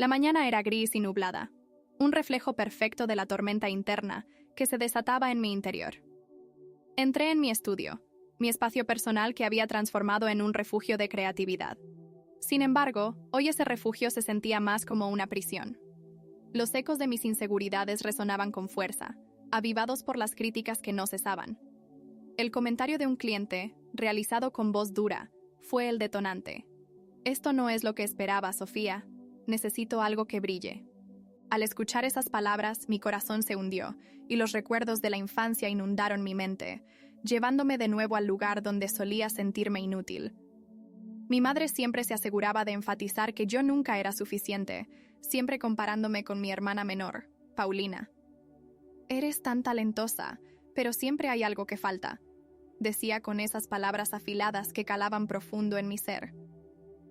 La mañana era gris y nublada, un reflejo perfecto de la tormenta interna que se desataba en mi interior. Entré en mi estudio, mi espacio personal que había transformado en un refugio de creatividad. Sin embargo, hoy ese refugio se sentía más como una prisión. Los ecos de mis inseguridades resonaban con fuerza, avivados por las críticas que no cesaban. El comentario de un cliente, realizado con voz dura, fue el detonante. Esto no es lo que esperaba, Sofía. Necesito algo que brille. Al escuchar esas palabras, mi corazón se hundió y los recuerdos de la infancia inundaron mi mente, llevándome de nuevo al lugar donde solía sentirme inútil. Mi madre siempre se aseguraba de enfatizar que yo nunca era suficiente, siempre comparándome con mi hermana menor, Paulina. «Eres tan talentosa, pero siempre hay algo que falta», decía con esas palabras afiladas que calaban profundo en mi ser.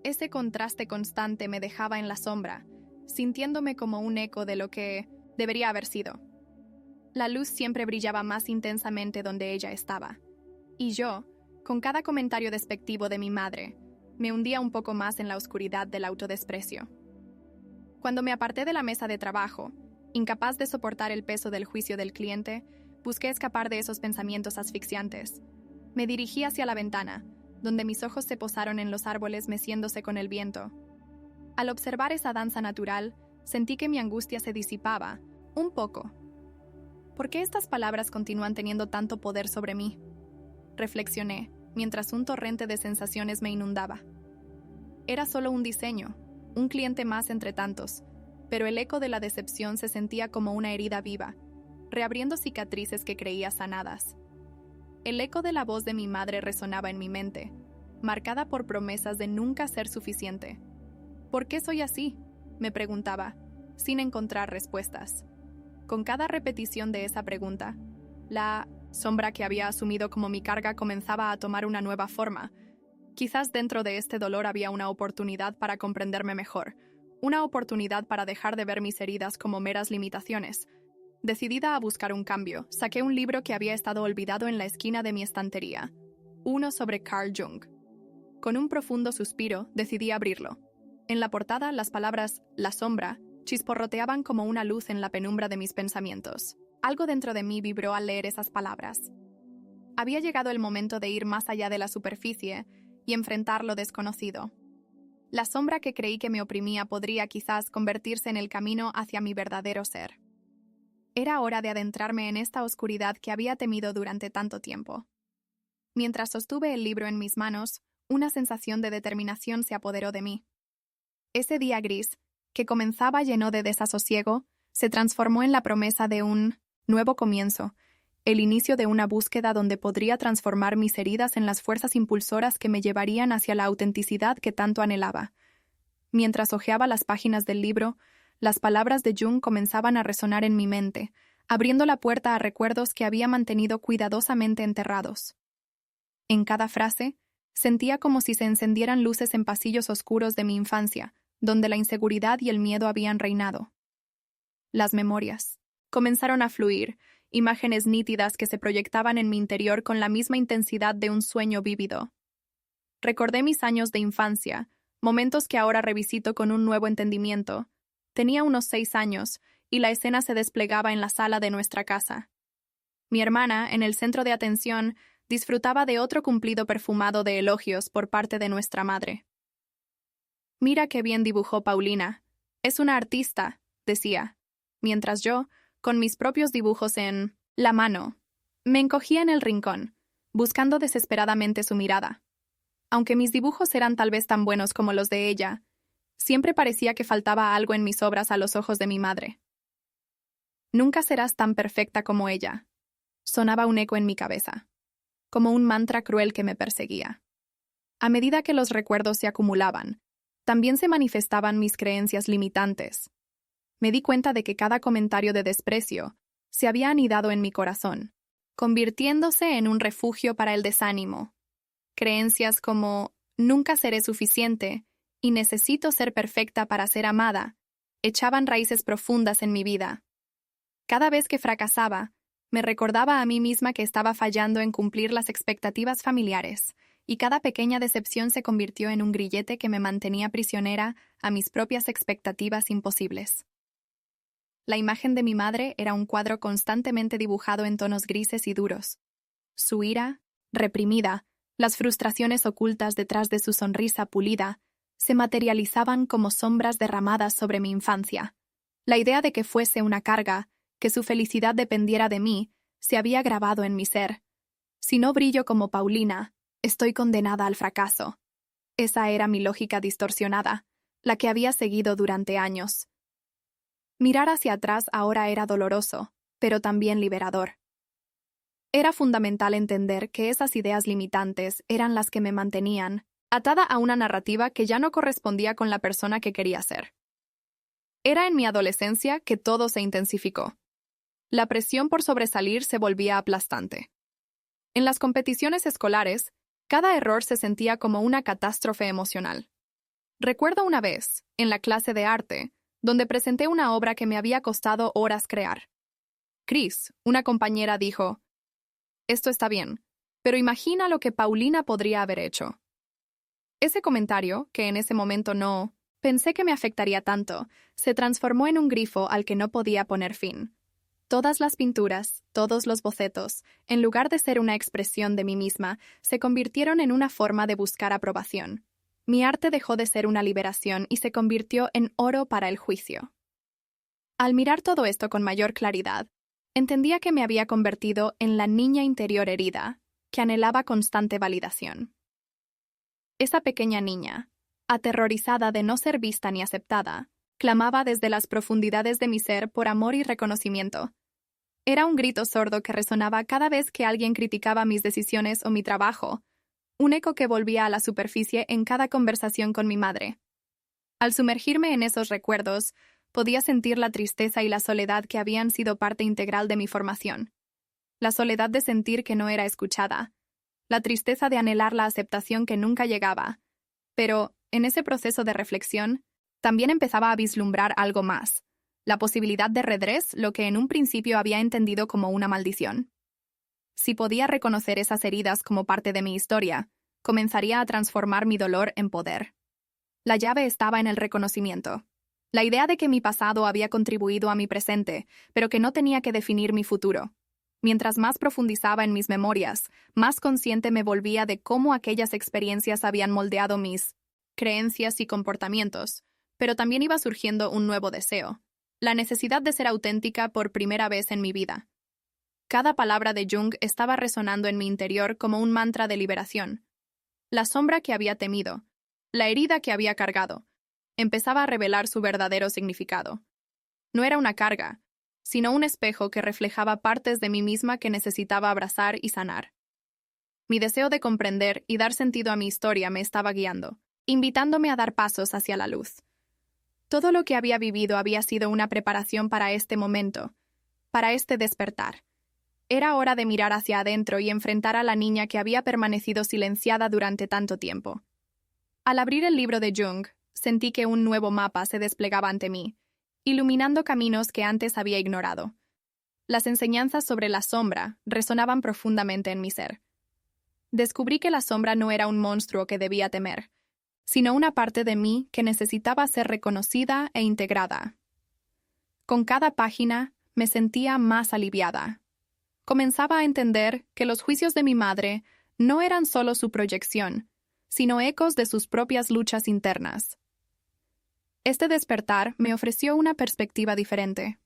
Ese contraste constante me dejaba en la sombra, sintiéndome como un eco de lo que debería haber sido. La luz siempre brillaba más intensamente donde ella estaba, y yo, con cada comentario despectivo de mi madre, me hundía un poco más en la oscuridad del autodesprecio. Cuando me aparté de la mesa de trabajo, incapaz de soportar el peso del juicio del cliente, busqué escapar de esos pensamientos asfixiantes. Me dirigí hacia la ventana, donde mis ojos se posaron en los árboles meciéndose con el viento. Al observar esa danza natural, sentí que mi angustia se disipaba, un poco. ¿Por qué estas palabras continúan teniendo tanto poder sobre mí? Reflexioné, mientras un torrente de sensaciones me inundaba. Era solo un diseño, un cliente más entre tantos, pero el eco de la decepción se sentía como una herida viva, reabriendo cicatrices que creía sanadas. El eco de la voz de mi madre resonaba en mi mente, marcada por promesas de nunca ser suficiente. ¿Por qué soy así?, me preguntaba, sin encontrar respuestas. Con cada repetición de esa pregunta, la sombra que había asumido como mi carga comenzaba a tomar una nueva forma. Quizás dentro de este dolor había una oportunidad para comprenderme mejor, una oportunidad para dejar de ver mis heridas como meras limitaciones. Decidida a buscar un cambio, saqué un libro que había estado olvidado en la esquina de mi estantería, uno sobre Carl Jung. Con un profundo suspiro, decidí abrirlo. En la portada, las palabras «la sombra» chisporroteaban como una luz en la penumbra de mis pensamientos. Algo dentro de mí vibró al leer esas palabras. Había llegado el momento de ir más allá de la superficie y enfrentar lo desconocido. La sombra que creí que me oprimía podría quizás convertirse en el camino hacia mi verdadero ser. Era hora de adentrarme en esta oscuridad que había temido durante tanto tiempo. Mientras sostuve el libro en mis manos, una sensación de determinación se apoderó de mí. Ese día gris, que comenzaba lleno de desasosiego, se transformó en la promesa de un nuevo comienzo, el inicio de una búsqueda donde podría transformar mis heridas en las fuerzas impulsoras que me llevarían hacia la autenticidad que tanto anhelaba. Mientras hojeaba las páginas del libro, las palabras de Jung comenzaban a resonar en mi mente, abriendo la puerta a recuerdos que había mantenido cuidadosamente enterrados. En cada frase, sentía como si se encendieran luces en pasillos oscuros de mi infancia, donde la inseguridad y el miedo habían reinado. Las memorias comenzaron a fluir, imágenes nítidas que se proyectaban en mi interior con la misma intensidad de un sueño vívido. Recordé mis años de infancia, momentos que ahora revisito con un nuevo entendimiento. Tenía unos 6 años, y la escena se desplegaba en la sala de nuestra casa. Mi hermana, en el centro de atención, disfrutaba de otro cumplido perfumado de elogios por parte de nuestra madre. «Mira qué bien dibujó Paulina. Es una artista», decía, mientras yo, con mis propios dibujos en la mano, me encogía en el rincón, buscando desesperadamente su mirada. Aunque mis dibujos eran tal vez tan buenos como los de ella, siempre parecía que faltaba algo en mis obras a los ojos de mi madre. «Nunca serás tan perfecta como ella», sonaba un eco en mi cabeza, como un mantra cruel que me perseguía. A medida que los recuerdos se acumulaban, también se manifestaban mis creencias limitantes. Me di cuenta de que cada comentario de desprecio se había anidado en mi corazón, convirtiéndose en un refugio para el desánimo. Creencias como «nunca seré suficiente» y «necesito ser perfecta para ser amada» echaban raíces profundas en mi vida. Cada vez que fracasaba, me recordaba a mí misma que estaba fallando en cumplir las expectativas familiares, y cada pequeña decepción se convirtió en un grillete que me mantenía prisionera a mis propias expectativas imposibles. La imagen de mi madre era un cuadro constantemente dibujado en tonos grises y duros. Su ira, reprimida, las frustraciones ocultas detrás de su sonrisa pulida, se materializaban como sombras derramadas sobre mi infancia. La idea de que fuese una carga, que su felicidad dependiera de mí, se había grabado en mi ser. Si no brillo como Paulina, estoy condenada al fracaso. Esa era mi lógica distorsionada, la que había seguido durante años. Mirar hacia atrás ahora era doloroso, pero también liberador. Era fundamental entender que esas ideas limitantes eran las que me mantenían, atada a una narrativa que ya no correspondía con la persona que quería ser. Era en mi adolescencia que todo se intensificó. La presión por sobresalir se volvía aplastante. En las competiciones escolares, cada error se sentía como una catástrofe emocional. Recuerdo una vez, en la clase de arte, donde presenté una obra que me había costado horas crear. Chris, una compañera, dijo: «Esto está bien, pero imagina lo que Paulina podría haber hecho». Ese comentario, que en ese momento no pensé que me afectaría tanto, se transformó en un grifo al que no podía poner fin. Todas las pinturas, todos los bocetos, en lugar de ser una expresión de mí misma, se convirtieron en una forma de buscar aprobación. Mi arte dejó de ser una liberación y se convirtió en oro para el juicio. Al mirar todo esto con mayor claridad, entendía que me había convertido en la niña interior herida, que anhelaba constante validación. Esa pequeña niña, aterrorizada de no ser vista ni aceptada, clamaba desde las profundidades de mi ser por amor y reconocimiento. Era un grito sordo que resonaba cada vez que alguien criticaba mis decisiones o mi trabajo, un eco que volvía a la superficie en cada conversación con mi madre. Al sumergirme en esos recuerdos, podía sentir la tristeza y la soledad que habían sido parte integral de mi formación. La soledad de sentir que no era escuchada, la tristeza de anhelar la aceptación que nunca llegaba. Pero, en ese proceso de reflexión, también empezaba a vislumbrar algo más, la posibilidad de redrés, lo que en un principio había entendido como una maldición. Si podía reconocer esas heridas como parte de mi historia, comenzaría a transformar mi dolor en poder. La llave estaba en el reconocimiento. La idea de que mi pasado había contribuido a mi presente, pero que no tenía que definir mi futuro. Mientras más profundizaba en mis memorias, más consciente me volvía de cómo aquellas experiencias habían moldeado mis creencias y comportamientos, pero también iba surgiendo un nuevo deseo, la necesidad de ser auténtica por primera vez en mi vida. Cada palabra de Jung estaba resonando en mi interior como un mantra de liberación. La sombra que había temido, la herida que había cargado, empezaba a revelar su verdadero significado. No era una carga, sino un espejo que reflejaba partes de mí misma que necesitaba abrazar y sanar. Mi deseo de comprender y dar sentido a mi historia me estaba guiando, invitándome a dar pasos hacia la luz. Todo lo que había vivido había sido una preparación para este momento, para este despertar. Era hora de mirar hacia adentro y enfrentar a la niña que había permanecido silenciada durante tanto tiempo. Al abrir el libro de Jung, sentí que un nuevo mapa se desplegaba ante mí, iluminando caminos que antes había ignorado. Las enseñanzas sobre la sombra resonaban profundamente en mi ser. Descubrí que la sombra no era un monstruo que debía temer, sino una parte de mí que necesitaba ser reconocida e integrada. Con cada página me sentía más aliviada. Comenzaba a entender que los juicios de mi madre no eran solo su proyección, sino ecos de sus propias luchas internas. Este despertar me ofreció una perspectiva diferente.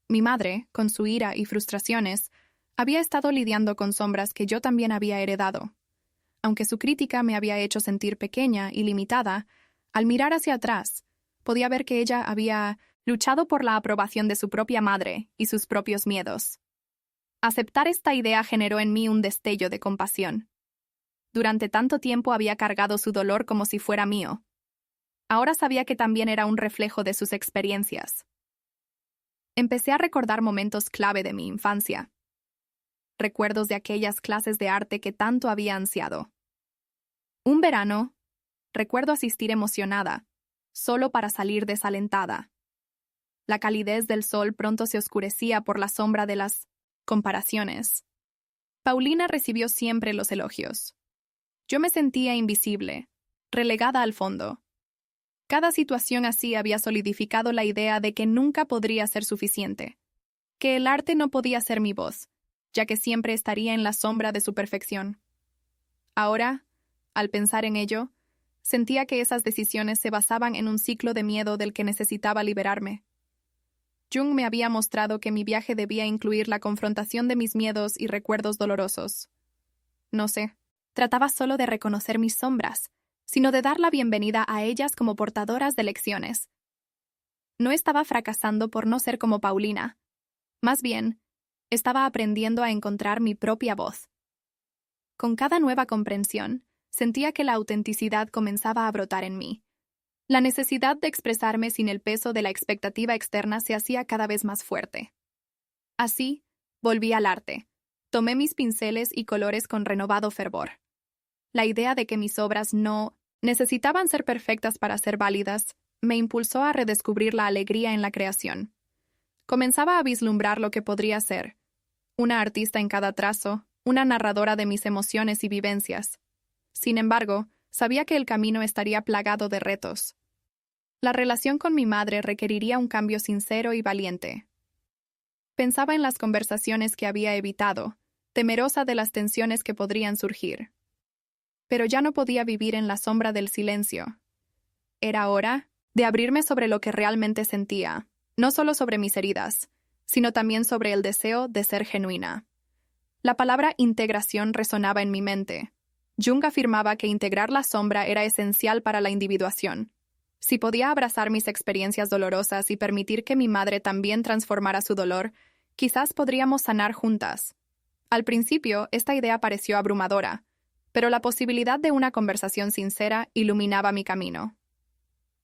Mi madre, con su ira y frustraciones, había estado lidiando con sombras que yo también había heredado. Aunque su crítica me había hecho sentir pequeña y limitada, al mirar hacia atrás, podía ver que ella había luchado por la aprobación de su propia madre y sus propios miedos. Aceptar esta idea generó en mí un destello de compasión. Durante tanto tiempo había cargado su dolor como si fuera mío. Ahora sabía que también era un reflejo de sus experiencias. Empecé a recordar momentos clave de mi infancia. Recuerdos de aquellas clases de arte que tanto había ansiado. Un verano, recuerdo asistir emocionada, solo para salir desalentada. La calidez del sol pronto se oscurecía por la sombra de las comparaciones. Paulina recibió siempre los elogios. Yo me sentía invisible, relegada al fondo. Cada situación así había solidificado la idea de que nunca podría ser suficiente, que el arte no podía ser mi voz, ya que siempre estaría en la sombra de su perfección. Ahora, al pensar en ello, sentía que esas decisiones se basaban en un ciclo de miedo del que necesitaba liberarme. Jung me había mostrado que mi viaje debía incluir la confrontación de mis miedos y recuerdos dolorosos. No sé, trataba solo de reconocer mis sombras, sino de dar la bienvenida a ellas como portadoras de lecciones. No estaba fracasando por no ser como Paulina. Más bien, estaba aprendiendo a encontrar mi propia voz. Con cada nueva comprensión, sentía que la autenticidad comenzaba a brotar en mí. La necesidad de expresarme sin el peso de la expectativa externa se hacía cada vez más fuerte. Así, volví al arte. Tomé mis pinceles y colores con renovado fervor. La idea de que mis obras no necesitaban ser perfectas para ser válidas me impulsó a redescubrir la alegría en la creación. Comenzaba a vislumbrar lo que podría ser: una artista en cada trazo, una narradora de mis emociones y vivencias. Sin embargo, sabía que el camino estaría plagado de retos. La relación con mi madre requeriría un cambio sincero y valiente. Pensaba en las conversaciones que había evitado, temerosa de las tensiones que podrían surgir. Pero ya no podía vivir en la sombra del silencio. Era hora de abrirme sobre lo que realmente sentía, no solo sobre mis heridas, sino también sobre el deseo de ser genuina. La palabra integración resonaba en mi mente. Jung afirmaba que integrar la sombra era esencial para la individuación. Si podía abrazar mis experiencias dolorosas y permitir que mi madre también transformara su dolor, quizás podríamos sanar juntas. Al principio, esta idea pareció abrumadora, pero la posibilidad de una conversación sincera iluminaba mi camino.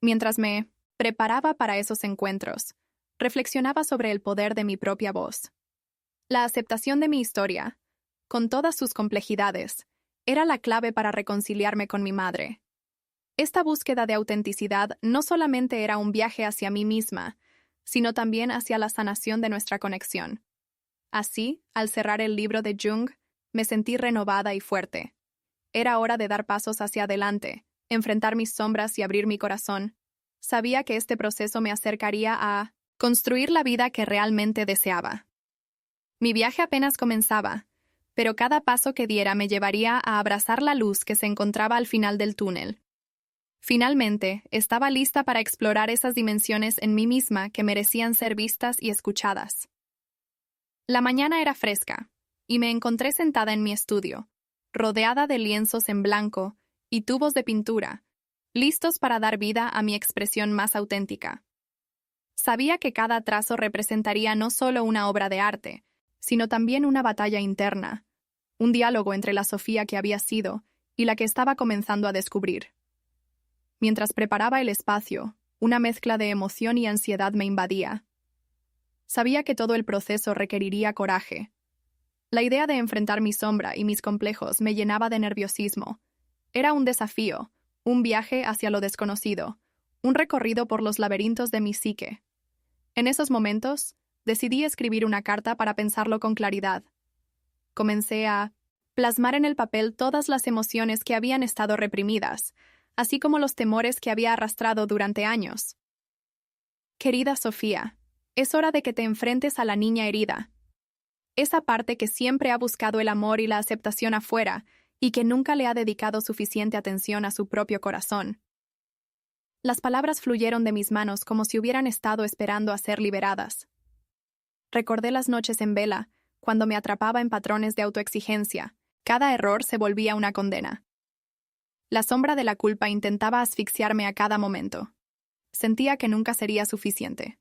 Mientras me preparaba para esos encuentros, reflexionaba sobre el poder de mi propia voz. La aceptación de mi historia, con todas sus complejidades, era la clave para reconciliarme con mi madre. Esta búsqueda de autenticidad no solamente era un viaje hacia mí misma, sino también hacia la sanación de nuestra conexión. Así, al cerrar el libro de Jung, me sentí renovada y fuerte. Era hora de dar pasos hacia adelante, enfrentar mis sombras y abrir mi corazón. Sabía que este proceso me acercaría a construir la vida que realmente deseaba. Mi viaje apenas comenzaba, pero cada paso que diera me llevaría a abrazar la luz que se encontraba al final del túnel. Finalmente, estaba lista para explorar esas dimensiones en mí misma que merecían ser vistas y escuchadas. La mañana era fresca, y me encontré sentada en mi estudio, rodeada de lienzos en blanco y tubos de pintura, listos para dar vida a mi expresión más auténtica. Sabía que cada trazo representaría no solo una obra de arte, sino también una batalla interna, un diálogo entre la Sofía que había sido y la que estaba comenzando a descubrir. Mientras preparaba el espacio, una mezcla de emoción y ansiedad me invadía. Sabía que todo el proceso requeriría coraje. La idea de enfrentar mi sombra y mis complejos me llenaba de nerviosismo. Era un desafío, un viaje hacia lo desconocido, un recorrido por los laberintos de mi psique. En esos momentos, decidí escribir una carta para pensarlo con claridad. Comencé a plasmar en el papel todas las emociones que habían estado reprimidas, así como los temores que había arrastrado durante años. Querida Sofía, es hora de que te enfrentes a la niña herida. Esa parte que siempre ha buscado el amor y la aceptación afuera y que nunca le ha dedicado suficiente atención a su propio corazón. Las palabras fluyeron de mis manos como si hubieran estado esperando a ser liberadas. Recordé las noches en vela, cuando me atrapaba en patrones de autoexigencia. Cada error se volvía una condena. La sombra de la culpa intentaba asfixiarme a cada momento. Sentía que nunca sería suficiente.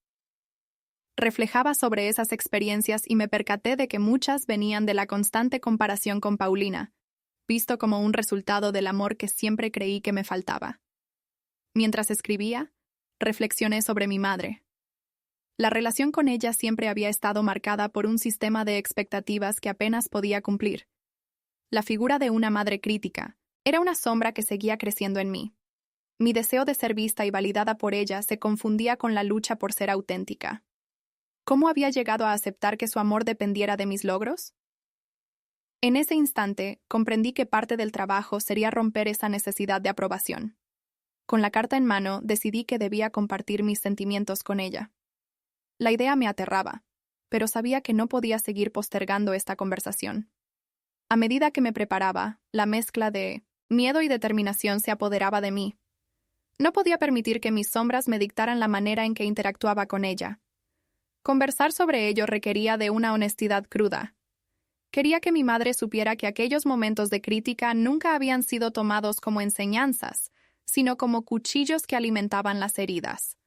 Reflejaba sobre esas experiencias y me percaté de que muchas venían de la constante comparación con Paulina, visto como un resultado del amor que siempre creí que me faltaba. Mientras escribía, reflexioné sobre mi madre. La relación con ella siempre había estado marcada por un sistema de expectativas que apenas podía cumplir. La figura de una madre crítica era una sombra que seguía creciendo en mí. Mi deseo de ser vista y validada por ella se confundía con la lucha por ser auténtica. ¿Cómo había llegado a aceptar que su amor dependiera de mis logros? En ese instante, comprendí que parte del trabajo sería romper esa necesidad de aprobación. Con la carta en mano, decidí que debía compartir mis sentimientos con ella. La idea me aterraba, pero sabía que no podía seguir postergando esta conversación. A medida que me preparaba, la mezcla de miedo y determinación se apoderaba de mí. No podía permitir que mis sombras me dictaran la manera en que interactuaba con ella. Conversar sobre ello requería de una honestidad cruda. Quería que mi madre supiera que aquellos momentos de crítica nunca habían sido tomados como enseñanzas, sino como cuchillos que alimentaban las heridas.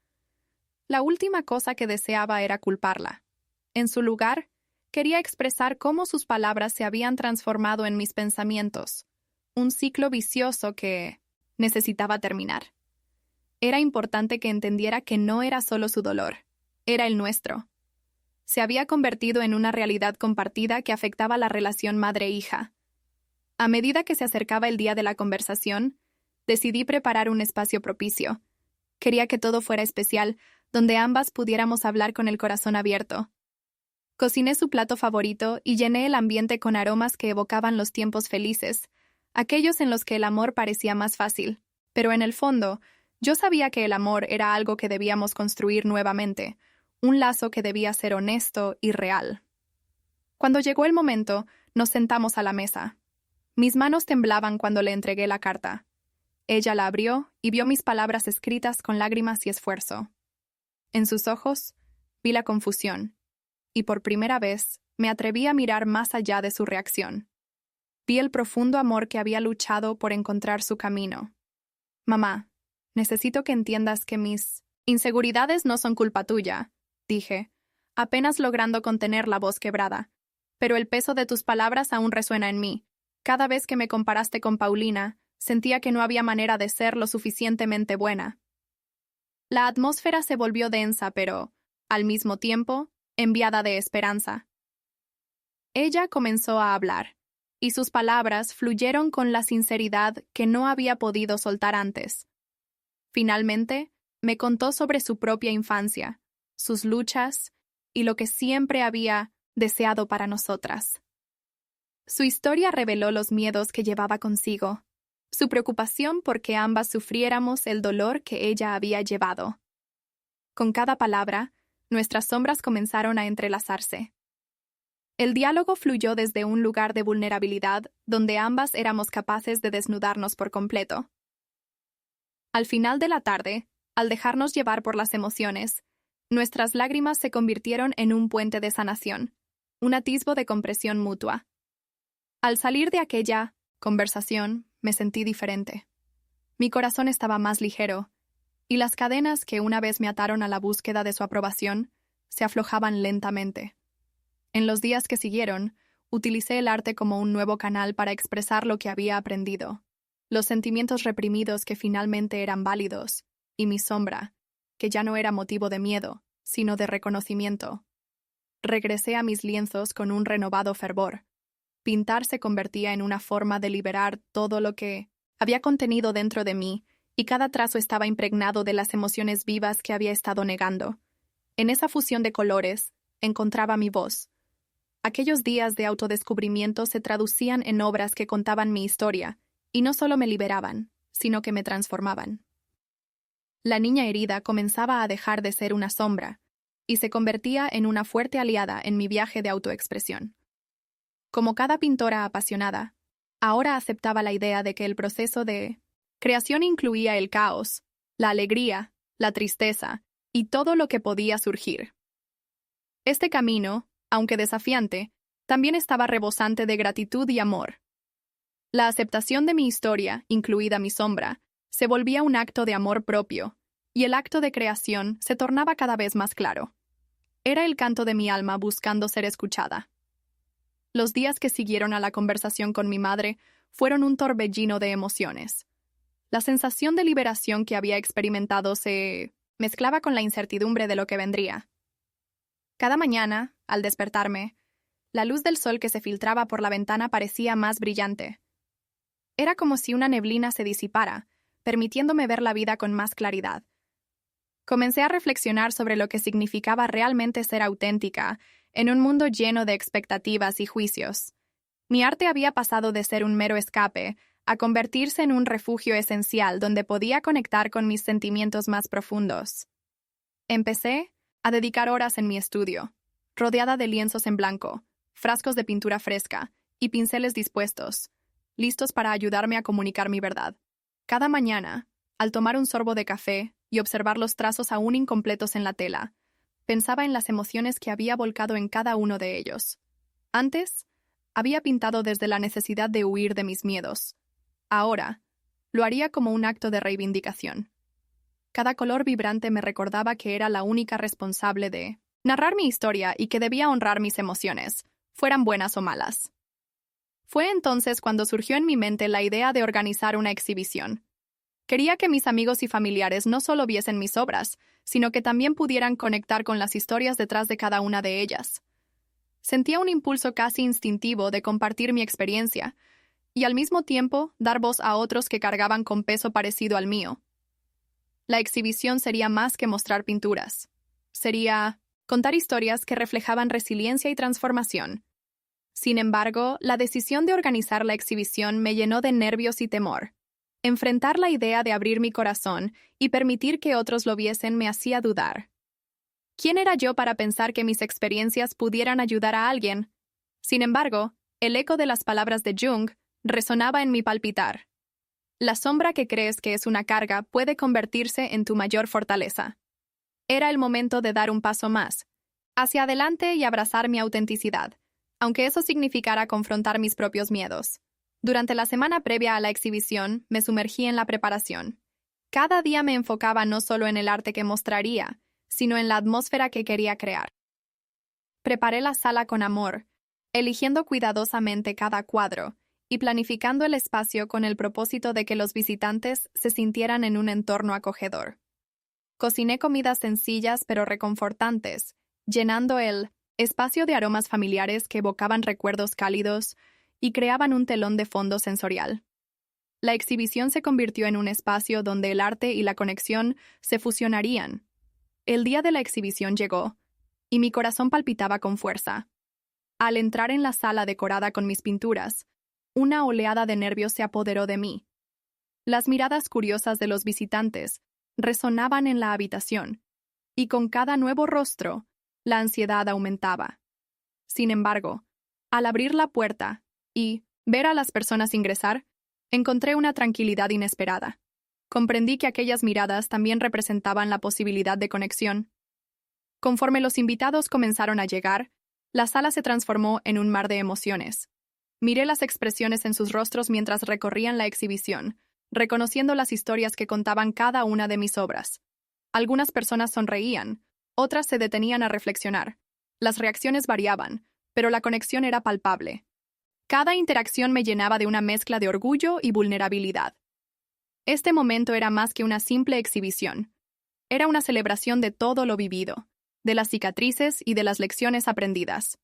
La última cosa que deseaba era culparla. En su lugar, quería expresar cómo sus palabras se habían transformado en mis pensamientos, un ciclo vicioso que necesitaba terminar. Era importante que entendiera que no era solo su dolor, era el nuestro. Se había convertido en una realidad compartida que afectaba la relación madre-hija. A medida que se acercaba el día de la conversación, decidí preparar un espacio propicio. Quería que todo fuera especial, donde ambas pudiéramos hablar con el corazón abierto. Cociné su plato favorito y llené el ambiente con aromas que evocaban los tiempos felices, aquellos en los que el amor parecía más fácil. Pero en el fondo, yo sabía que el amor era algo que debíamos construir nuevamente, un lazo que debía ser honesto y real. Cuando llegó el momento, nos sentamos a la mesa. Mis manos temblaban cuando le entregué la carta. Ella la abrió y vio mis palabras escritas con lágrimas y esfuerzo. En sus ojos, vi la confusión, y por primera vez me atreví a mirar más allá de su reacción. Vi el profundo amor que había luchado por encontrar su camino. Mamá, necesito que entiendas que mis inseguridades no son culpa tuya, dije, apenas logrando contener la voz quebrada. Pero el peso de tus palabras aún resuena en mí. Cada vez que me comparaste con Paulina, sentía que no había manera de ser lo suficientemente buena. La atmósfera se volvió densa, pero, al mismo tiempo, enviada de esperanza. Ella comenzó a hablar, y sus palabras fluyeron con la sinceridad que no había podido soltar antes. Finalmente, me contó sobre su propia infancia, sus luchas y lo que siempre había deseado para nosotras. Su historia reveló los miedos que llevaba consigo, su preocupación por que ambas sufriéramos el dolor que ella había llevado. Con cada palabra, nuestras sombras comenzaron a entrelazarse. El diálogo fluyó desde un lugar de vulnerabilidad donde ambas éramos capaces de desnudarnos por completo. Al final de la tarde, al dejarnos llevar por las emociones, nuestras lágrimas se convirtieron en un puente de sanación, un atisbo de compresión mutua. Al salir de aquella conversación, me sentí diferente. Mi corazón estaba más ligero, y las cadenas que una vez me ataron a la búsqueda de su aprobación se aflojaban lentamente. En los días que siguieron, utilicé el arte como un nuevo canal para expresar lo que había aprendido, los sentimientos reprimidos que finalmente eran válidos, y mi sombra, que ya no era motivo de miedo, sino de reconocimiento. Regresé a mis lienzos con un renovado fervor. Pintar se convertía en una forma de liberar todo lo que había contenido dentro de mí, y cada trazo estaba impregnado de las emociones vivas que había estado negando. En esa fusión de colores, encontraba mi voz. Aquellos días de autodescubrimiento se traducían en obras que contaban mi historia, y no solo me liberaban, sino que me transformaban. La niña herida comenzaba a dejar de ser una sombra, y se convertía en una fuerte aliada en mi viaje de autoexpresión. Como cada pintora apasionada, ahora aceptaba la idea de que el proceso de creación incluía el caos, la alegría, la tristeza y todo lo que podía surgir. Este camino, aunque desafiante, también estaba rebosante de gratitud y amor. La aceptación de mi historia, incluida mi sombra, se volvía un acto de amor propio, y el acto de creación se tornaba cada vez más claro. Era el canto de mi alma buscando ser escuchada. Los días que siguieron a la conversación con mi madre fueron un torbellino de emociones. La sensación de liberación que había experimentado se mezclaba con la incertidumbre de lo que vendría. Cada mañana, al despertarme, la luz del sol que se filtraba por la ventana parecía más brillante. Era como si una neblina se disipara, permitiéndome ver la vida con más claridad. Comencé a reflexionar sobre lo que significaba realmente ser auténtica en un mundo lleno de expectativas y juicios. Mi arte había pasado de ser un mero escape a convertirse en un refugio esencial donde podía conectar con mis sentimientos más profundos. Empecé a dedicar horas en mi estudio, rodeada de lienzos en blanco, frascos de pintura fresca y pinceles dispuestos, listos para ayudarme a comunicar mi verdad. Cada mañana, al tomar un sorbo de café y observar los trazos aún incompletos en la tela, pensaba en las emociones que había volcado en cada uno de ellos. Antes, había pintado desde la necesidad de huir de mis miedos. Ahora, lo haría como un acto de reivindicación. Cada color vibrante me recordaba que era la única responsable de narrar mi historia y que debía honrar mis emociones, fueran buenas o malas. Fue entonces cuando surgió en mi mente la idea de organizar una exhibición. Quería que mis amigos y familiares no solo viesen mis obras, sino que también pudieran conectar con las historias detrás de cada una de ellas. Sentía un impulso casi instintivo de compartir mi experiencia y al mismo tiempo dar voz a otros que cargaban con peso parecido al mío. La exhibición sería más que mostrar pinturas. Sería contar historias que reflejaban resiliencia y transformación. Sin embargo, la decisión de organizar la exhibición me llenó de nervios y temor. Enfrentar la idea de abrir mi corazón y permitir que otros lo viesen me hacía dudar. ¿Quién era yo para pensar que mis experiencias pudieran ayudar a alguien? Sin embargo, el eco de las palabras de Jung resonaba en mi palpitar. La sombra que crees que es una carga puede convertirse en tu mayor fortaleza. Era el momento de dar un paso más, hacia adelante y abrazar mi autenticidad, aunque eso significara confrontar mis propios miedos. Durante la semana previa a la exhibición, me sumergí en la preparación. Cada día me enfocaba no solo en el arte que mostraría, sino en la atmósfera que quería crear. Preparé la sala con amor, eligiendo cuidadosamente cada cuadro y planificando el espacio con el propósito de que los visitantes se sintieran en un entorno acogedor. Cociné comidas sencillas pero reconfortantes, llenando el espacio de aromas familiares que evocaban recuerdos cálidos y creaban un telón de fondo sensorial. La exhibición se convirtió en un espacio donde el arte y la conexión se fusionarían. El día de la exhibición llegó, y mi corazón palpitaba con fuerza. Al entrar en la sala decorada con mis pinturas, una oleada de nervios se apoderó de mí. Las miradas curiosas de los visitantes resonaban en la habitación, y con cada nuevo rostro, la ansiedad aumentaba. Sin embargo, al abrir la puerta y ver a las personas ingresar, encontré una tranquilidad inesperada. Comprendí que aquellas miradas también representaban la posibilidad de conexión. Conforme los invitados comenzaron a llegar, la sala se transformó en un mar de emociones. Miré las expresiones en sus rostros mientras recorrían la exhibición, reconociendo las historias que contaban cada una de mis obras. Algunas personas sonreían, otras se detenían a reflexionar. Las reacciones variaban, pero la conexión era palpable. Cada interacción me llenaba de una mezcla de orgullo y vulnerabilidad. Este momento era más que una simple exhibición. Era una celebración de todo lo vivido, de las cicatrices y de las lecciones aprendidas.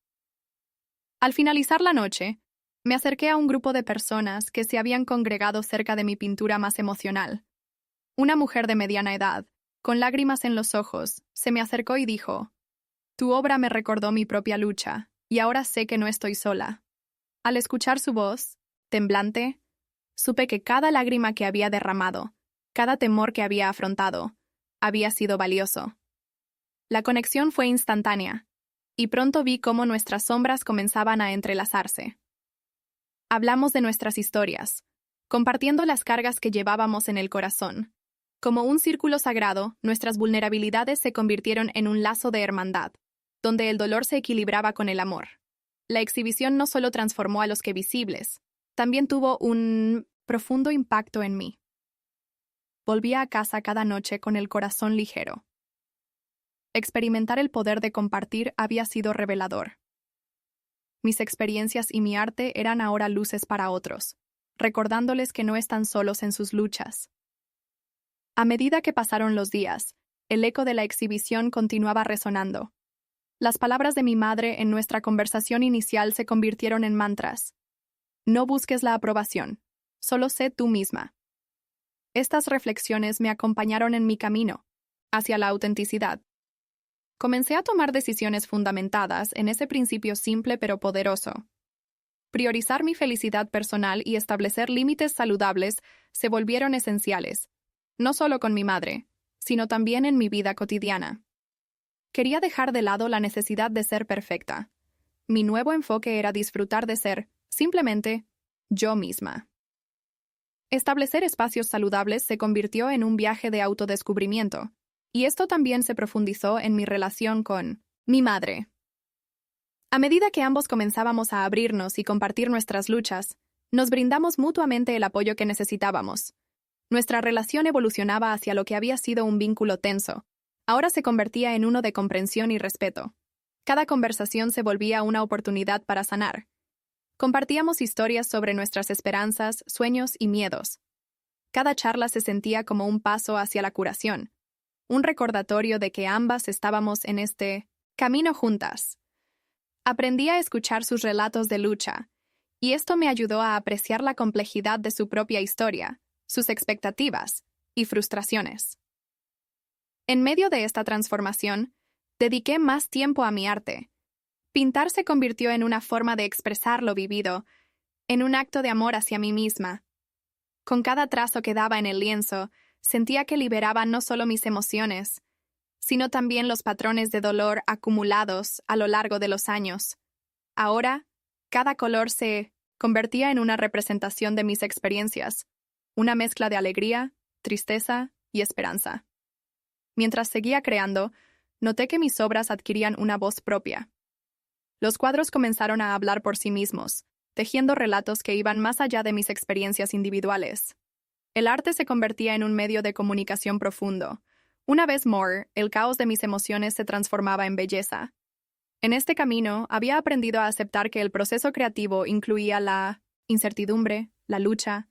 Al finalizar la noche, me acerqué a un grupo de personas que se habían congregado cerca de mi pintura más emocional. Una mujer de mediana edad, con lágrimas en los ojos, se me acercó y dijo: «Tu obra me recordó mi propia lucha, y ahora sé que no estoy sola». Al escuchar su voz, temblante, supe que cada lágrima que había derramado, cada temor que había afrontado, había sido valioso. La conexión fue instantánea, y pronto vi cómo nuestras sombras comenzaban a entrelazarse. Hablamos de nuestras historias, compartiendo las cargas que llevábamos en el corazón. Como un círculo sagrado, nuestras vulnerabilidades se convirtieron en un lazo de hermandad, donde el dolor se equilibraba con el amor. La exhibición no solo transformó a los que visibles, también tuvo un profundo impacto en mí. Volvía a casa cada noche con el corazón ligero. Experimentar el poder de compartir había sido revelador. Mis experiencias y mi arte eran ahora luces para otros, recordándoles que no están solos en sus luchas. A medida que pasaron los días, el eco de la exhibición continuaba resonando. Las palabras de mi madre en nuestra conversación inicial se convirtieron en mantras. No busques la aprobación, solo sé tú misma. Estas reflexiones me acompañaron en mi camino, hacia la autenticidad. Comencé a tomar decisiones fundamentadas en ese principio simple pero poderoso. priorizar mi felicidad personal y establecer límites saludables se volvieron esenciales, no solo con mi madre, sino también en mi vida cotidiana. Quería dejar de lado la necesidad de ser perfecta. Mi nuevo enfoque era disfrutar de ser, simplemente, yo misma. Establecer espacios saludables se convirtió en un viaje de autodescubrimiento, y esto también se profundizó en mi relación con mi madre. A medida que ambos comenzábamos a abrirnos y compartir nuestras luchas, nos brindamos mutuamente el apoyo que necesitábamos. Nuestra relación evolucionaba hacia lo que había sido un vínculo tenso. Ahora se convertía en uno de comprensión y respeto. Cada conversación se volvía una oportunidad para sanar. Compartíamos historias sobre nuestras esperanzas, sueños y miedos. Cada charla se sentía como un paso hacia la curación, un recordatorio de que ambas estábamos en este camino juntas. Aprendí a escuchar sus relatos de lucha, y esto me ayudó a apreciar la complejidad de su propia historia, sus expectativas y frustraciones. En medio de esta transformación, dediqué más tiempo a mi arte. Pintar se convirtió en una forma de expresar lo vivido, en un acto de amor hacia mí misma. Con cada trazo que daba en el lienzo, sentía que liberaba no solo mis emociones, sino también los patrones de dolor acumulados a lo largo de los años. Ahora, cada color se convertía en una representación de mis experiencias, una mezcla de alegría, tristeza y esperanza. Mientras seguía creando, noté que mis obras adquirían una voz propia. Los cuadros comenzaron a hablar por sí mismos, tejiendo relatos que iban más allá de mis experiencias individuales. El arte se convertía en un medio de comunicación profundo. Una vez more, el caos de mis emociones se transformaba en belleza. En este camino, había aprendido a aceptar que el proceso creativo incluía la incertidumbre, la lucha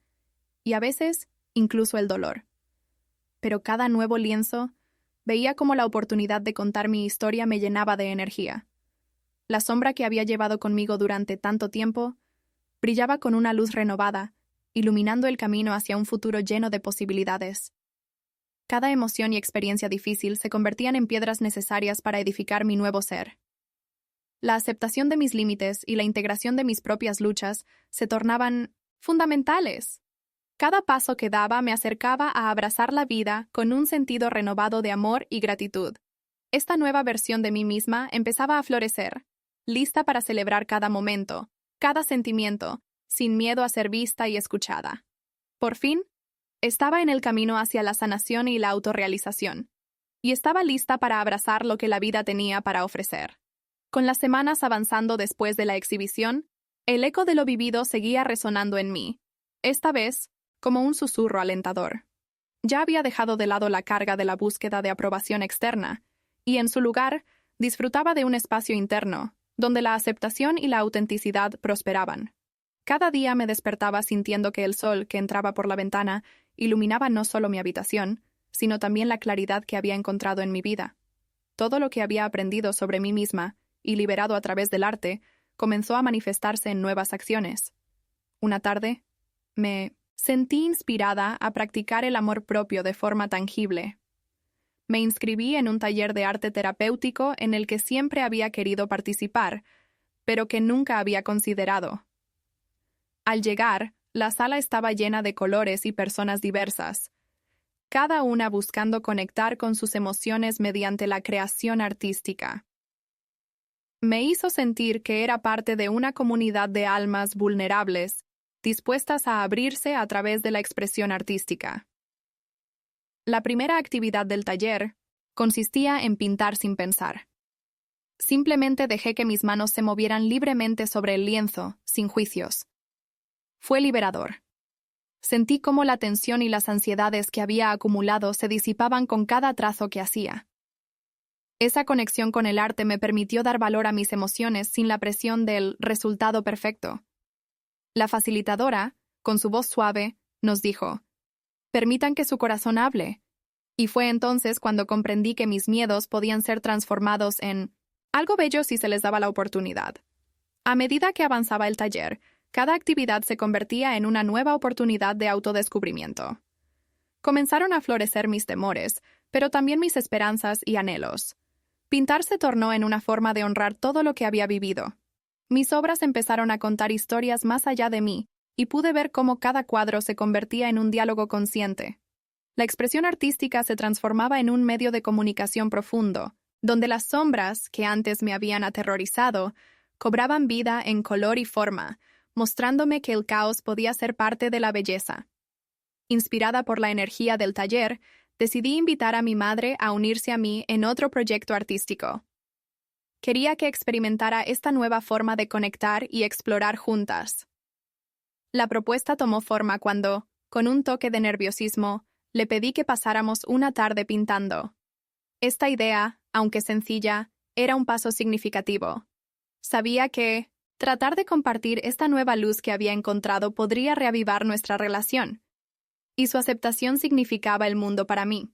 y a veces incluso el dolor. Pero cada nuevo lienzo veía como la oportunidad de contar mi historia me llenaba de energía. La sombra que había llevado conmigo durante tanto tiempo brillaba con una luz renovada, iluminando el camino hacia un futuro lleno de posibilidades. Cada emoción y experiencia difícil se convertían en piedras necesarias para edificar mi nuevo ser. La aceptación de mis límites y la integración de mis propias luchas se tornaban fundamentales. Cada paso que daba me acercaba a abrazar la vida con un sentido renovado de amor y gratitud. Esta nueva versión de mí misma empezaba a florecer, lista para celebrar cada momento, cada sentimiento, sin miedo a ser vista y escuchada. Por fin, estaba en el camino hacia la sanación y la autorrealización, y estaba lista para abrazar lo que la vida tenía para ofrecer. Con las semanas avanzando después de la exhibición, el eco de lo vivido seguía resonando en mí, esta vez como un susurro alentador. Ya había dejado de lado la carga de la búsqueda de aprobación externa, y en su lugar disfrutaba de un espacio interno, donde la aceptación y la autenticidad prosperaban. Cada día me despertaba sintiendo que el sol que entraba por la ventana iluminaba no solo mi habitación, sino también la claridad que había encontrado en mi vida. Todo lo que había aprendido sobre mí misma y liberado a través del arte comenzó a manifestarse en nuevas acciones. Una tarde, me sentí inspirada a practicar el amor propio de forma tangible. Me inscribí en un taller de arte terapéutico en el que siempre había querido participar, pero que nunca había considerado. Al llegar, la sala estaba llena de colores y personas diversas, cada una buscando conectar con sus emociones mediante la creación artística. Me hizo sentir que era parte de una comunidad de almas vulnerables, dispuestas a abrirse a través de la expresión artística. La primera actividad del taller consistía en pintar sin pensar. Simplemente dejé que mis manos se movieran libremente sobre el lienzo, sin juicios. Fue liberador. Sentí cómo la tensión y las ansiedades que había acumulado se disipaban con cada trazo que hacía. Esa conexión con el arte me permitió dar valor a mis emociones sin la presión del resultado perfecto. La facilitadora, con su voz suave, nos dijo: «Permitan que su corazón hable». Y fue entonces cuando comprendí que mis miedos podían ser transformados en algo bello si se les daba la oportunidad. A medida que avanzaba el taller, cada actividad se convertía en una nueva oportunidad de autodescubrimiento. Comenzaron a florecer mis temores, pero también mis esperanzas y anhelos. Pintar se tornó en una forma de honrar todo lo que había vivido. Mis obras empezaron a contar historias más allá de mí, y pude ver cómo cada cuadro se convertía en un diálogo consciente. La expresión artística se transformaba en un medio de comunicación profundo, donde las sombras, que antes me habían aterrorizado, cobraban vida en color y forma, mostrándome que el caos podía ser parte de la belleza. Inspirada por la energía del taller, decidí invitar a mi madre a unirse a mí en otro proyecto artístico. Quería que experimentara esta nueva forma de conectar y explorar juntas. La propuesta tomó forma cuando, con un toque de nerviosismo, le pedí que pasáramos una tarde pintando. Esta idea, aunque sencilla, era un paso significativo. Sabía que tratar de compartir esta nueva luz que había encontrado podría reavivar nuestra relación, y su aceptación significaba el mundo para mí.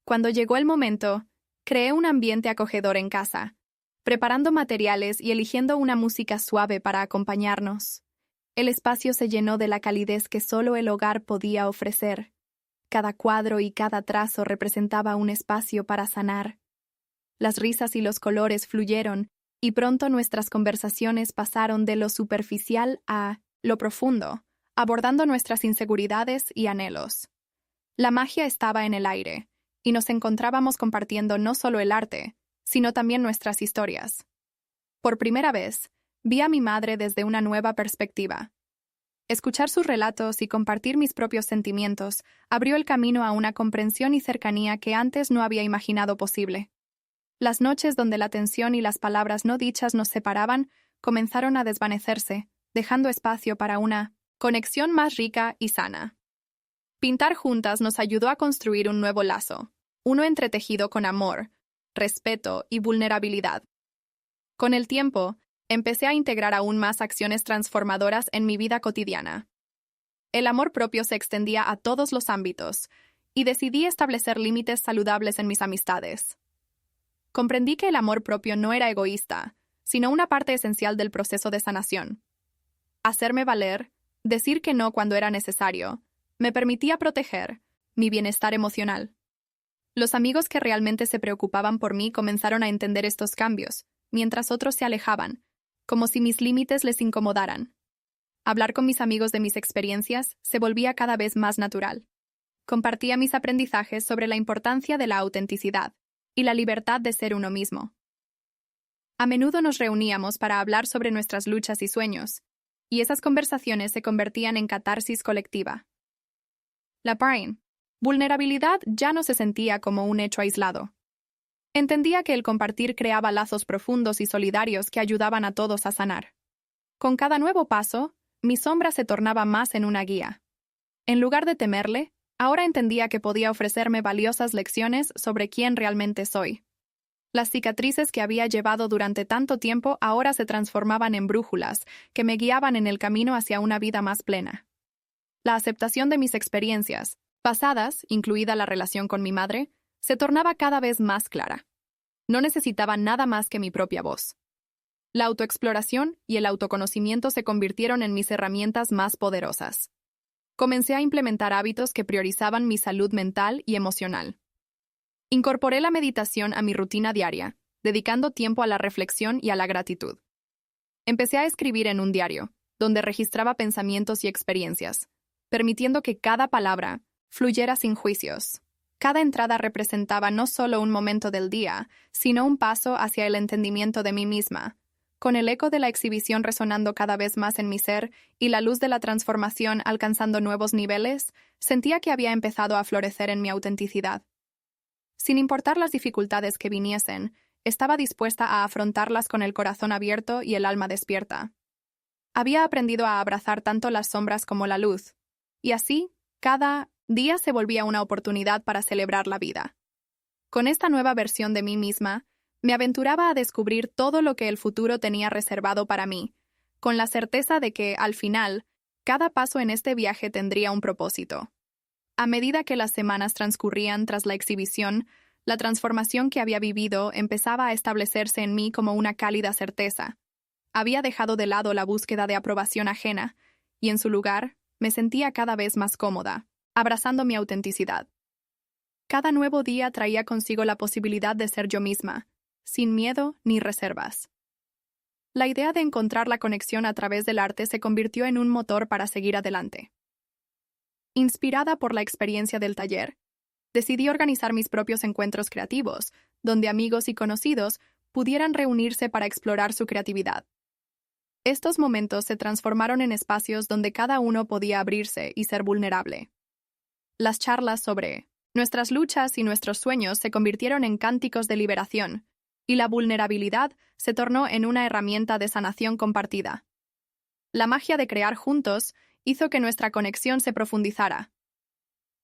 Cuando llegó el momento, creé un ambiente acogedor en casa, preparando materiales y eligiendo una música suave para acompañarnos. El espacio se llenó de la calidez que solo el hogar podía ofrecer. Cada cuadro y cada trazo representaba un espacio para sanar. Las risas y los colores fluyeron, y pronto nuestras conversaciones pasaron de lo superficial a lo profundo, abordando nuestras inseguridades y anhelos. La magia estaba en el aire, y nos encontrábamos compartiendo no solo el arte, sino también nuestras historias. Por primera vez, vi a mi madre desde una nueva perspectiva. Escuchar sus relatos y compartir mis propios sentimientos abrió el camino a una comprensión y cercanía que antes no había imaginado posible. Las noches donde la tensión y las palabras no dichas nos separaban comenzaron a desvanecerse, dejando espacio para una conexión más rica y sana. Pintar juntas nos ayudó a construir un nuevo lazo, uno entretejido con amor, respeto y vulnerabilidad. Con el tiempo, empecé a integrar aún más acciones transformadoras en mi vida cotidiana. El amor propio se extendía a todos los ámbitos, y decidí establecer límites saludables en mis amistades. Comprendí que el amor propio no era egoísta, sino una parte esencial del proceso de sanación. Hacerme valer, decir que no cuando era necesario, me permitía proteger mi bienestar emocional. Los amigos que realmente se preocupaban por mí comenzaron a entender estos cambios, mientras otros se alejaban, como si mis límites les incomodaran. Hablar con mis amigos de mis experiencias se volvía cada vez más natural. Compartía mis aprendizajes sobre la importancia de la autenticidad y la libertad de ser uno mismo. A menudo nos reuníamos para hablar sobre nuestras luchas y sueños, y esas conversaciones se convertían en catarsis colectiva. La vulnerabilidad ya no se sentía como un hecho aislado. Entendía que el compartir creaba lazos profundos y solidarios que ayudaban a todos a sanar. Con cada nuevo paso, mi sombra se tornaba más en una guía. En lugar de temerle, ahora entendía que podía ofrecerme valiosas lecciones sobre quién realmente soy. Las cicatrices que había llevado durante tanto tiempo ahora se transformaban en brújulas que me guiaban en el camino hacia una vida más plena. La aceptación de mis experiencias, pasadas, incluida la relación con mi madre, se tornaba cada vez más clara. No necesitaba nada más que mi propia voz. La autoexploración y el autoconocimiento se convirtieron en mis herramientas más poderosas. Comencé a implementar hábitos que priorizaban mi salud mental y emocional. Incorporé la meditación a mi rutina diaria, dedicando tiempo a la reflexión y a la gratitud. Empecé a escribir en un diario, donde registraba pensamientos y experiencias, permitiendo que cada palabra fluyera sin juicios. Cada entrada representaba no solo un momento del día, sino un paso hacia el entendimiento de mí misma, con el eco de la exhibición resonando cada vez más en mi ser y la luz de la transformación alcanzando nuevos niveles, sentía que había empezado a florecer en mi autenticidad. Sin importar las dificultades que viniesen, estaba dispuesta a afrontarlas con el corazón abierto y el alma despierta. Había aprendido a abrazar tanto las sombras como la luz, y así, cada día se volvía una oportunidad para celebrar la vida. Con esta nueva versión de mí misma, me aventuraba a descubrir todo lo que el futuro tenía reservado para mí, con la certeza de que, al final, cada paso en este viaje tendría un propósito. A medida que las semanas transcurrían tras la exhibición, la transformación que había vivido empezaba a establecerse en mí como una cálida certeza. Había dejado de lado la búsqueda de aprobación ajena, y en su lugar, me sentía cada vez más cómoda, abrazando mi autenticidad. Cada nuevo día traía consigo la posibilidad de ser yo misma, sin miedo ni reservas. La idea de encontrar la conexión a través del arte se convirtió en un motor para seguir adelante. Inspirada por la experiencia del taller, decidí organizar mis propios encuentros creativos, donde amigos y conocidos pudieran reunirse para explorar su creatividad. Estos momentos se transformaron en espacios donde cada uno podía abrirse y ser vulnerable. Las charlas sobre nuestras luchas y nuestros sueños se convirtieron en cánticos de liberación, y la vulnerabilidad se tornó en una herramienta de sanación compartida. La magia de crear juntos hizo que nuestra conexión se profundizara.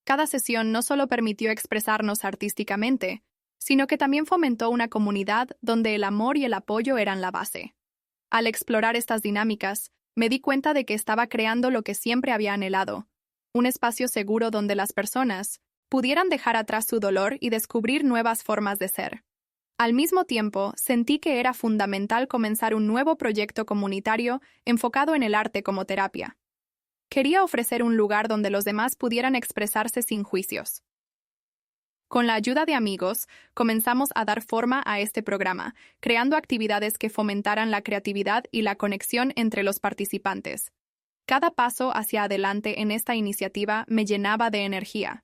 Cada sesión no solo permitió expresarnos artísticamente, sino que también fomentó una comunidad donde el amor y el apoyo eran la base. Al explorar estas dinámicas, me di cuenta de que estaba creando lo que siempre había anhelado, un espacio seguro donde las personas pudieran dejar atrás su dolor y descubrir nuevas formas de ser. Al mismo tiempo, sentí que era fundamental comenzar un nuevo proyecto comunitario enfocado en el arte como terapia. Quería ofrecer un lugar donde los demás pudieran expresarse sin juicios. Con la ayuda de amigos, comenzamos a dar forma a este programa, creando actividades que fomentaran la creatividad y la conexión entre los participantes. Cada paso hacia adelante en esta iniciativa me llenaba de energía.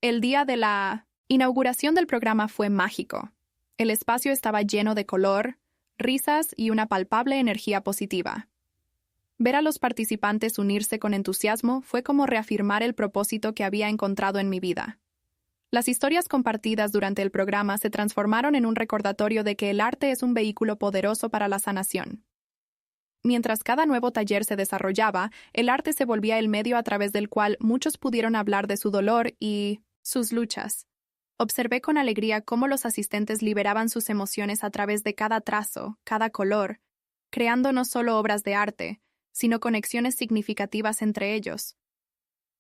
El día de la inauguración del programa fue mágico. El espacio estaba lleno de color, risas y una palpable energía positiva. Ver a los participantes unirse con entusiasmo fue como reafirmar el propósito que había encontrado en mi vida. Las historias compartidas durante el programa se transformaron en un recordatorio de que el arte es un vehículo poderoso para la sanación. Mientras cada nuevo taller se desarrollaba, el arte se volvía el medio a través del cual muchos pudieron hablar de su dolor y sus luchas. Observé con alegría cómo los asistentes liberaban sus emociones a través de cada trazo, cada color, creando no solo obras de arte, sino conexiones significativas entre ellos.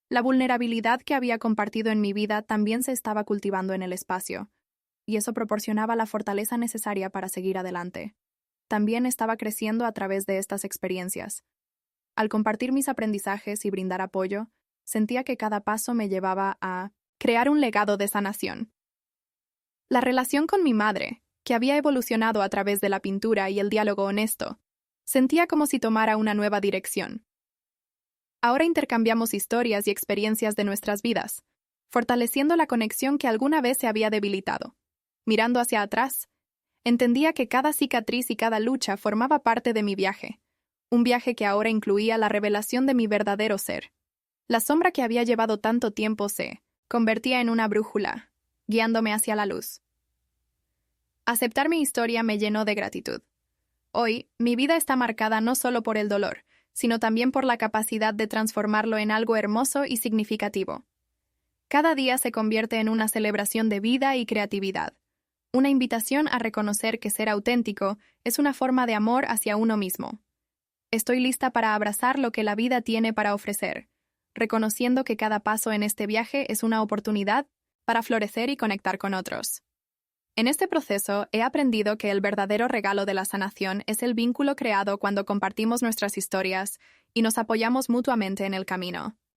La vulnerabilidad que había compartido en mi vida también se estaba cultivando en el espacio, y eso proporcionaba la fortaleza necesaria para seguir adelante. También estaba creciendo a través de estas experiencias. Al compartir mis aprendizajes y brindar apoyo, sentía que cada paso me llevaba a crear un legado de sanación. La relación con mi madre, que había evolucionado a través de la pintura y el diálogo honesto, sentía como si tomara una nueva dirección. Ahora intercambiamos historias y experiencias de nuestras vidas, fortaleciendo la conexión que alguna vez se había debilitado. Mirando hacia atrás, entendía que cada cicatriz y cada lucha formaba parte de mi viaje, un viaje que ahora incluía la revelación de mi verdadero ser. La sombra que había llevado tanto tiempo se convertía en una brújula, guiándome hacia la luz. Aceptar mi historia me llenó de gratitud. Hoy, mi vida está marcada no solo por el dolor, sino también por la capacidad de transformarlo en algo hermoso y significativo. Cada día se convierte en una celebración de vida y creatividad, una invitación a reconocer que ser auténtico es una forma de amor hacia uno mismo. Estoy lista para abrazar lo que la vida tiene para ofrecer, reconociendo que cada paso en este viaje es una oportunidad para florecer y conectar con otros. En este proceso he aprendido que el verdadero regalo de la sanación es el vínculo creado cuando compartimos nuestras historias y nos apoyamos mutuamente en el camino.